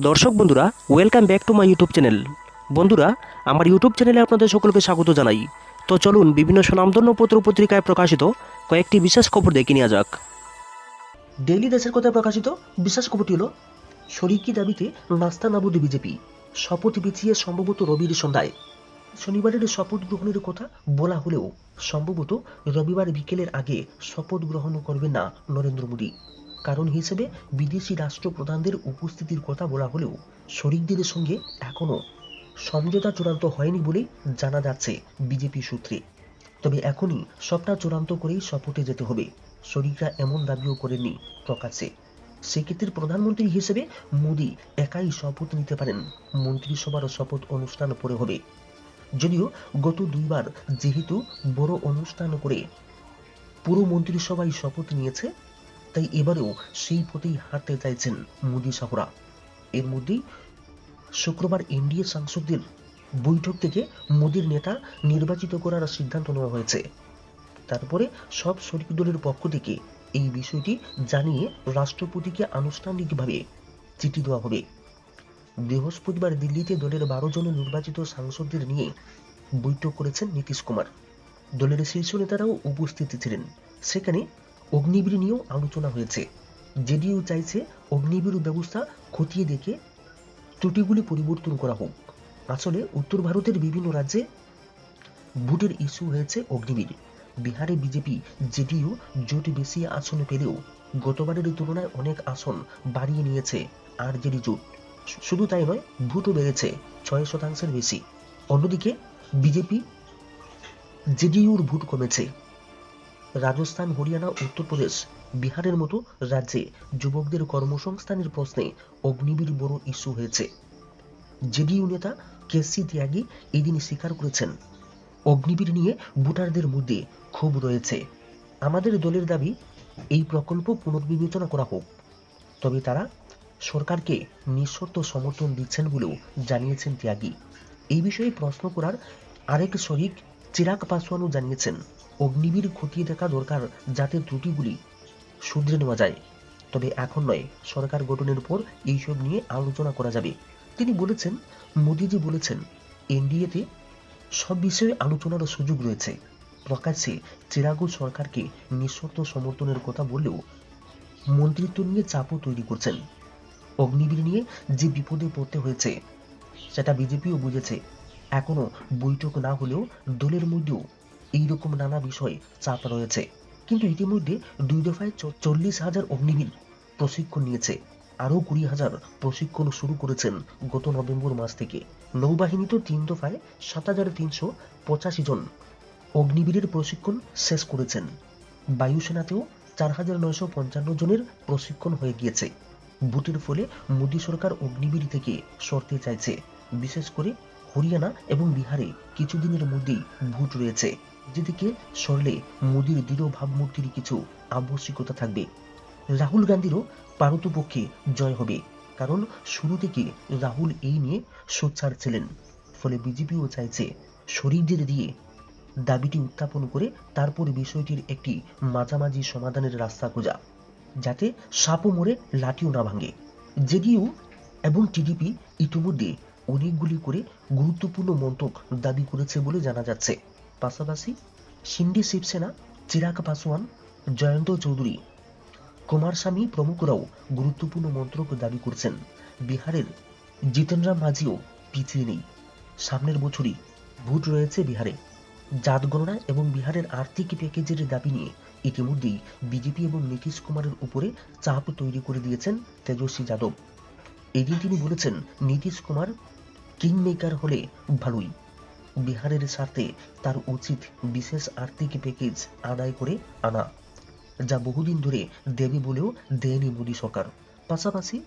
দর্শক বন্ধুরা, welcome back to my YouTube channel. বন্ধুরা, আমার ইউটিউব চ্যানেলে আপনাদের সকলকে স্বাগত জানাই। তো চলুন বিভিন্ন স্বনামধন্য পত্র পত্রিকায় প্রকাশিত কয়েকটি বিশেষ খবর দেখে নেওয়া যাক। ডেইলি দেশের কথায় প্রকাশিত বিশেষ খবরটি হল, শরিকি দাবিতে নাস্তানাবুদ বিজেপি, শপথ পিছিয়ে সম্ভবত রবির সন্ধ্যায়। শনিবারের শপথ গ্রহণের কথা বলা হলেও সম্ভবত রবিবার বিকেলের আগে শপথ গ্রহণ করবেন না নরেন্দ্র মোদী। কারণ হিসেবে বিদেশি রাষ্ট্রপ্রধানদের উপস্থিতির কথা বলা হলেও শরিকদের সঙ্গে এখনও সমঝোতা চূড়ান্ত হয়নি বলেই জানা যাচ্ছে বিজেপি সূত্রে। তবে এখনই সবটা চূড়ান্ত করেই শপথে যেতে হবে, শরিকরা এমন দাবিও করেননি প্রকাশ্যে। সেক্ষেত্রে প্রধানমন্ত্রী হিসেবে মোদী একাই শপথ নিতে পারেন, মন্ত্রিসভার শপথ অনুষ্ঠান পরে হবে। যদিও গত দুইবার যেহেতু বড় অনুষ্ঠান করে পুরো মন্ত্রিসভায় শপথ নিয়েছে, তাই এবারেও সেই পথেই হাঁটতে চাইছেন মোদী শাহরা। এর মধ্যেই শুক্রবার এনডিএ সাংসদদের বৈঠক থেকে মোদীর নেতা নির্বাচিত করার সিদ্ধান্ত নেওয়া হয়েছে। তারপরে সব শরিক দলের পক্ষ থেকে এই বিষয়টি জানিয়ে রাষ্ট্রপতিকে আনুষ্ঠানিকভাবে চিঠি দেওয়া হবে। বৃহস্পতিবার দিল্লিতে দলের 12 জন নির্বাচিত সাংসদদের নিয়ে বৈঠক করেছেন নীতিশ কুমার। দলের শীর্ষ নেতারাও উপস্থিত ছিলেন। সেখানে অগ্নিবীর নিয়েও আলোচনা হয়েছে। জেডিইউ চাইছে অগ্নিবীর ব্যবস্থা খতিয়ে দেখে ত্রুটিগুলি পরিবর্তন করা হোক। আসলে উত্তর ভারতের বিভিন্ন রাজ্যে ভোটের ইস্যু হয়েছে অগ্নিবীর। বিহারে বিজেপি জেডিইউ জোট বেশি আসন পেলেও গতবারের তুলনায় অনেক আসন বাড়িয়ে নিয়েছে আরজেডি জোট। শুধু তাই নয়, ভোটও বেড়েছে 6% বেশি। অন্যদিকে বিজেপি জেডিইউর ভোট কমেছে। রাজস্থান, হরিয়ানা, উত্তরপ্রদেশ, বিহারের মতো রাজ্যে যুবকদের কর্মসংস্থানের প্রশ্নে অগ্নিবীর বড় ইস্যু হয়েছে। জেডিইউ নেতা কেসি ত্যাগী এদিন স্বীকার করেছেন, অগ্নিবীর নিয়ে ভোটারদের মধ্যে ক্ষোভ রয়েছে। আমাদের দলের দাবি এই প্রকল্প পুনর্বিবেচনা করা হোক। তবে তারা সরকারকে নিঃশর্ত সমর্থন দিচ্ছেন বলেও জানিয়েছেন ত্যাগী। এই বিষয়ে প্রশ্ন করার আরেক শরিক চিরাগ পাসওয়ানও জানিয়েছেন, অগ্নিবীর খতিয়ে দেখা দরকার যাতে ত্রুটিগুলি শুধরে নেওয়া যায়। তবে এখন নয়, সরকার গঠনের পর এইসব নিয়ে আলোচনা করা যাবে। তিনি বলেছেন, মোদীজি বলেছেন এনডিএতে সব বিষয়ে আলোচনার সুযোগ রয়েছে। প্রকাশ্যে চিরাগও সরকারকে নিঃশর্ত সমর্থনের কথা বললেও মন্ত্রিত্ব নিয়ে চাপও তৈরি করছেন। অগ্নিবীর নিয়ে যে বিপদে পড়তে হয়েছে সেটা বিজেপিও বুঝেছে। এখনো বৈঠক না হলেও দলের মধ্যেও এইরকম নানা বিষয়ে চাপ রয়েছে। কিন্তু ইতিমধ্যে 2 দফায় 40,000 অগ্নিবীর প্রশিক্ষণ নিয়েছে। আরও 20,000 প্রশিক্ষণ শুরু করেছেন গত নভেম্বর মাস থেকে। নৌবাহিনী তো 3 দফায় 7,385 জন অগ্নিবীরের প্রশিক্ষণ শেষ করেছেন। বায়ুসেনাতেও 4,955 জনের প্রশিক্ষণ হয়ে গিয়েছে। ভোটের ফলে মোদী সরকার অগ্নিবীর থেকে সরতে চাইছে। বিশেষ করে হরিয়ানা এবং বিহারে কিছুদিনের মধ্যেই ভোট রয়েছে। যেদিকে সরলে মোদীর দৃঢ় ভাবমূর্তির কিছু আবশ্যিকতা থাকবে। রাহুল গান্ধীরও পারতপক্ষে জয় হবে, কারণ শুরু থেকে রাহুল এই নিয়ে সোচ্চার ছিলেন। ফলে বিজেপিও চাইছে শরিকদের দিয়ে দাবিটি উত্থাপন করে তারপর বিষয়টির একটি মাঝামাঝি সমাধানের রাস্তা খোঁজা, যাতে সাপও মরে লাঠিও না ভাঙে। জেডিইউ এবং টিডিপি ইতিমধ্যে অনেকগুলি করে গুরুত্বপূর্ণ মন্তব্য দাবি করেছে বলে জানা যাচ্ছে। পাশাপাশি শিন্ডে শিবসেনা, চিরাগ পাসওয়ান, জয়ন্ত চৌধুরী, কুমারস্বামী প্রমুখরাও গুরুত্বপূর্ণ মন্তব্য দাবি করছেন। বিহারের জিতেন্দ্র মাঝিও পিছিয়ে নেই। সামনের বছরই ভোট রয়েছে বিহারে। জাত গণনা এবং বিহারের আর্থিক প্যাকেজের দাবি নিয়ে ইতিমধ্যেই বিজেপি এবং নীতিশ কুমারের উপরে চাপ তৈরি করে দিয়েছেন তেজস্বী যাদব। এদিন তিনি বলেছেন, নীতিশ কুমার কিং মেকার হলে ভালোই। বিহারের স্বার্থে তার উচিত বিশেষ আর্থিক প্যাকেজ আদায় করে আনা, যা বহুদিন ধরে দেবে বলেও দেয়নি মোদী সরকার। পাশাপাশি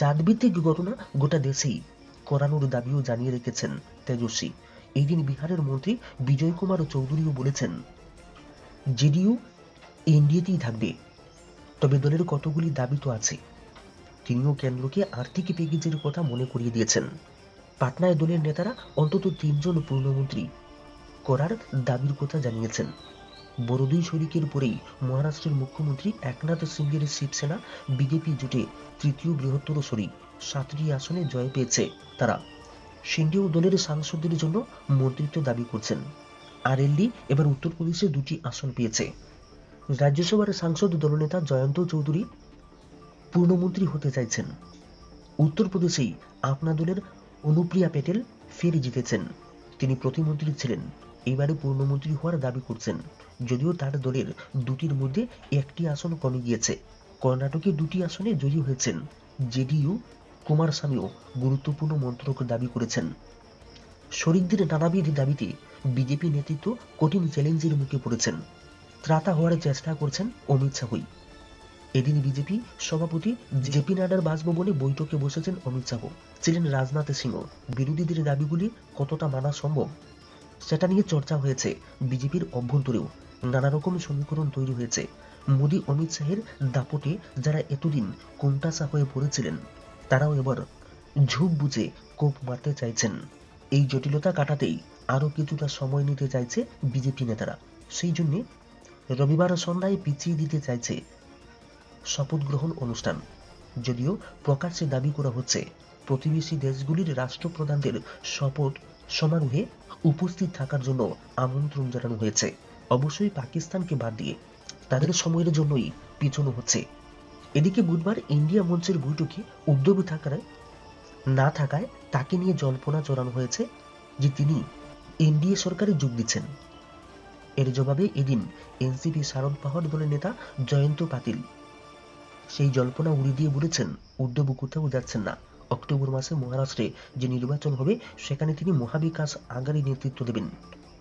জাতভিত্তিক ঘটনা গোটা দেশেই করানোর দাবিও জানিয়ে রেখেছেন তেজস্বী। এই দিন বিহারের মন্ত্রী বিজয় কুমার চৌধুরীও বলেছেন, জেডিইউ এনডিএতেই থাকবে, তবে দলের কতগুলি দাবি তো আছে। তিনিও কেন্দ্রকে আর্থিক প্যাকেজের কথা মনে করিয়ে দিয়েছেন। পাটনায় দলের নেতারা অন্তত 3 জন পূর্ণমন্ত্রী করার দাবির কথা জানিয়েছেন। বড় দুই শরিকের পরেই মহারাষ্ট্রের মুখ্যমন্ত্রী একনাথ সিংহের শিবসেনা বিজেপি জোটে তৃতীয় বৃহত্তর শরিক। 7টি আসনে জয় পেয়েছে তারা। সিন্ডি ও দলের সাংসদদের জন্য মন্ত্রিত্ব দাবি করছেন। আরএলডি এবার উত্তরপ্রদেশে 2টি আসন পেয়েছে। রাজ্যসভার সাংসদ দলনেতা জয়ন্ত চৌধুরী পূর্ণমন্ত্রী হতে চাইছেন। উত্তরপ্রদেশেই আপনা দলের অনুপ্রিয়া প্যাটেল ফের জিতেছেন। তিনি প্রতিমন্ত্রী ছিলেন, এবারে পূর্ণমন্ত্রী হওয়ার দাবি করছেন। যদিও তার দলের 2টির মধ্যে 1টি আসন কমে গিয়েছে। কর্ণাটকে 2টি আসনে জয়ী হয়েছেন। জেডিইউ কুমারস্বামীও গুরুত্বপূর্ণ মন্ত্রক দাবি করেছেন। শরিকদের নানাবিধ দাবিতে বিজেপি নেতৃত্ব কঠিন চ্যালেঞ্জের মুখে পড়েছেন। ত্রাতা হওয়ার চেষ্টা করছেন অমিত শাহই। এদিন বিজেপি সভাপতি জেপি নাড্ডার বাসভবনে বৈঠকে বসেছেন অমিত শাহ, ছিলেন রাজনাথ সিংহ। বিরোধীদের দাবিগুলি কতটা মানা সম্ভব সেটা নিয়ে চর্চা হয়েছে বিজেপির অভ্যন্তরেও। নানা রকম সমীকরণ তৈরি হয়েছে। মোদী অমিত শাহের দাপটে যারা এতদিন কোণঠাসা হয়ে পড়েছিলেন, তারাও এবার ঝোপ বুঝে কোপ মারতে চাইছেন। এই জটিলতা কাটাতেই আরো কিছুটা সময় নিতে চাইছে বিজেপি নেতারা। সেই জন্য রবিবার সন্ধ্যায় পিছিয়ে দিতে চাইছে শপথ গ্রহণ অনুষ্ঠান। যদিও প্রকাশ্যে দাবি করা হচ্ছে প্রতিবেশী দেশগুলির রাষ্ট্রপ্রধানদের শপথ সমারোহে উপস্থিত থাকার জন্য আমন্ত্রণ জানানো হয়েছে। অবশ্যই পাকিস্তানকে বাদ দিয়ে তাদের সময়ের জন্যই পিছনো হচ্ছে। এদিকে বুধবার ইন্ডিয়া মঞ্চের বৈঠকে উদ্যোগী না থাকায় তাকে নিয়ে জল্পনা চড়ানো হয়েছে যে তিনি এনডিএ সরকারে যোগ দিচ্ছেন। এর জবাবে এদিন এনসিপি শারদ পাওয়ার দলের নেতা জয়ন্ত পাতিল সেই জল্পনা উড়িয়ে দিয়ে বলেছেন উদ্ধব কোথাও যাচ্ছেন না। অক্টোবর মাসে মহারাষ্ট্রে যে নির্বাচন হবে সেখানে তিনি মহাবিকাশ আঘাড়ি নেতৃত্ব দেবেন।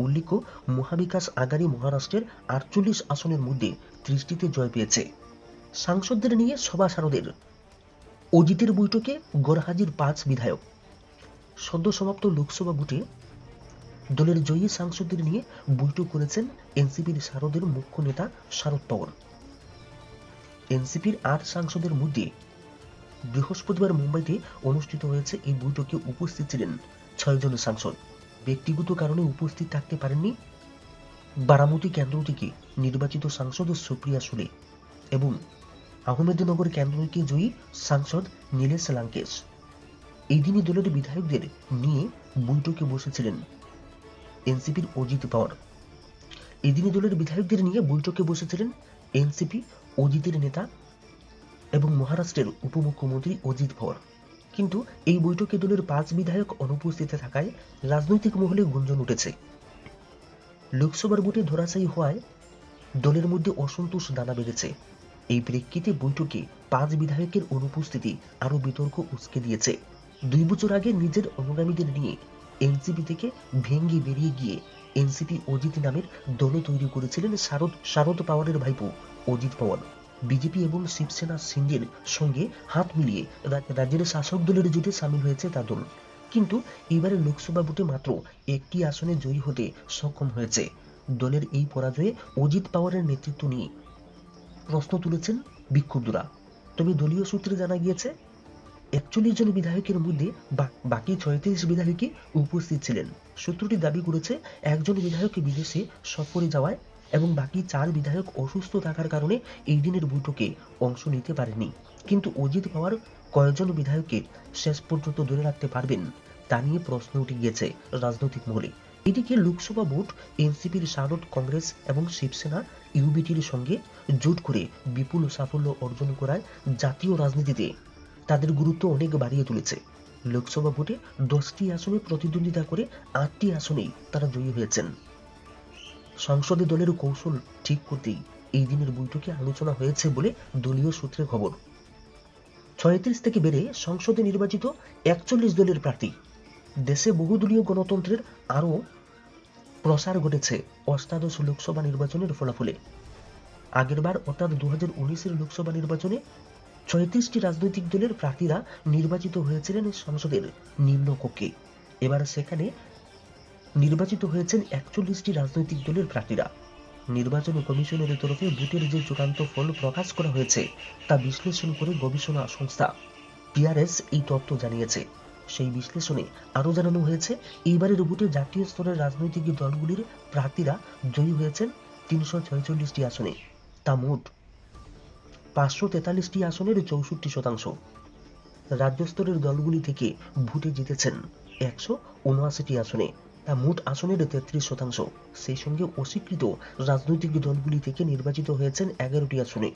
উল্লেখ্য, মহাবিকাশ আঘাড়ি মহারাষ্ট্রের 48 আসনের মধ্যে 30টিতে জয় পেয়েছে। সাংসদদের নিয়ে সভা সারদের অজিতের বৈঠকে গড়হাজির 5 বিধায়ক। সদ্য সমাপ্ত লোকসভা ভোটে দলের জয়ী সাংসদদের নিয়ে বৈঠক করেছেন এনসিপির শারদের মুখ্য নেতা শারদ পাওয়ার। এনসিপির 8 সাংসদের মধ্যে বৃহস্পতিবার মুম্বাইতে অনুষ্ঠিত হয়েছে এই বৈঠকে উপস্থিত ছিলেন 6 জন সাংসদ। ব্যক্তিগত কারণে উপস্থিত থাকতে পারেননি বারামতি কেন্দ্র থেকে নির্বাচিত সাংসদ সুপ্রিয়া সুলে এবং আহমেদনগর কেন্দ্র থেকে জয়ী সাংসদ নীলেশ লাঙ্কেশ। এই দিনই দলের বিধায়কদের নিয়ে বৈঠকে বসেছিলেন এনসিপির অজিত পাওয়ার। এদিনই দলের বিধায়কদের নিয়ে বৈঠকে বসেছিলেন এনসিপি অজিতের নেতা এবং মহারাষ্ট্রের উপমুখ্যমন্ত্রী অজিত পাওয়ার। কিন্তু এই বৈঠকে দলের 5 বিধায়ক অনুপস্থিত থাকায় রাজনৈতিক মহলে গুঞ্জন উঠেছে। লোকসভার ভোটে ধরাশায়ী হওয়ায় দলের মধ্যে অসন্তোষ দানা বেঁধেছে। এই প্রেক্ষিতে বৈঠকে 5 বিধায়কের অনুপস্থিতি আরো বিতর্ক উস্কে দিয়েছে। 2 বছর আগে নিজের অনুগামীদের নিয়ে এনসিপি থেকে ভেঙে বেরিয়ে গিয়ে এনসিপি অজিত নামের দল তৈরি করেছিলেন শারদ পাওয়ারের ভাইপো অজিত পাওয়ার। বিজেপি এবং শিবসেনা সিন্ডির সঙ্গে হাত মিলিয়ে রাজ্যের শাসক দলের জোটে সামিল হয়েছে তার দল। কিন্তু এবারে লোকসভা ভোটে মাত্র 1টি আসনে জয়ী হতে সক্ষম হয়েছে। দলের এই পরাজয়ে অজিত পাওয়ারের নেতৃত্ব নিয়ে প্রশ্ন তুলেছেন বিক্ষুব্ধরা। তবে দলীয় সূত্রে জানা গিয়েছে 41 জন বিধায়কের মধ্যে বাকি 36 বিধায়কই উপস্থিত ছিলেন। সূত্রটি দাবি করেছে একজন বিধায়ক বিদেশে সফরে যাওয়ায় এবং বাকি 4 বিধায়ক অসুস্থ থাকার কারণে এই দিনের বৈঠকে অংশ নিতে পারেননি। কিন্তু অজিত পাওয়ার কয়েকজন বিধায়ককে শেষ পর্যন্ত ধরে রাখতে পারবেন তা নিয়ে প্রশ্ন উঠে গিয়েছে রাজনৈতিক মহলে। এদিকে লোকসভা ভোট এনসিপির শারদ, কংগ্রেস এবং শিবসেনা ইউবিটির সঙ্গে জোট করে বিপুল সাফল্য অর্জন করায় জাতীয় রাজনীতিতে তাদের গুরুত্ব অনেক বাড়িয়ে তুলেছে। লোকসভা ভোটে 10টি আসনে প্রতিদ্বন্দ্বিতা করে 8টি আসনেই তারা জয়ী হয়েছেন। সংসদে দলের কৌশল ঠিক করতেই এই দিনের বৈঠকে আলোচনা হয়েছে বলে দলীয় সূত্রে খবর। 36 থেকে বেড়ে সংসদে নির্বাচিত 41 দলের প্রার্থী। দেশে বহুদলীয় গণতন্ত্রের আরও প্রসার ঘটেছে অষ্টাদশ লোকসভা নির্বাচনের ফলাফলে। আগেরবার অর্থাৎ 2019-এর লোকসভা নির্বাচনে 36টি রাজনৈতিক দলের প্রার্থীরা নির্বাচিত হয়েছিলেন সংসদের নিম্নকক্ষে। এবার সেখানে নির্বাচিত হয়েছেন 41টি রাজনৈতিক দলের প্রার্থীরা। নির্বাচন কমিশনের তরফে ভোটের যে চূড়ান্ত ফল প্রকাশ করা হয়েছে তা বিশ্লেষণ করে গবেষণা সংস্থা পিআরএস এই তথ্য জানিয়েছে। সেই বিশ্লেষণে আরও জানানো হয়েছে এইবারের ভোটে জাতীয় স্তরের রাজনৈতিক দলগুলির প্রার্থীরা জয়ী হয়েছেন 346টি আসনে, তা মোট 543টি আসনের 64%। রাজ্য স্তরের দলগুলি থেকে ভোটে জিতেছেন 179টি আসনে, তা মোট আসনের 33%। সেই সঙ্গে অস্বীকৃত রাজনৈতিক দলগুলি থেকে নির্বাচিত হয়েছেন 11টি আসনে।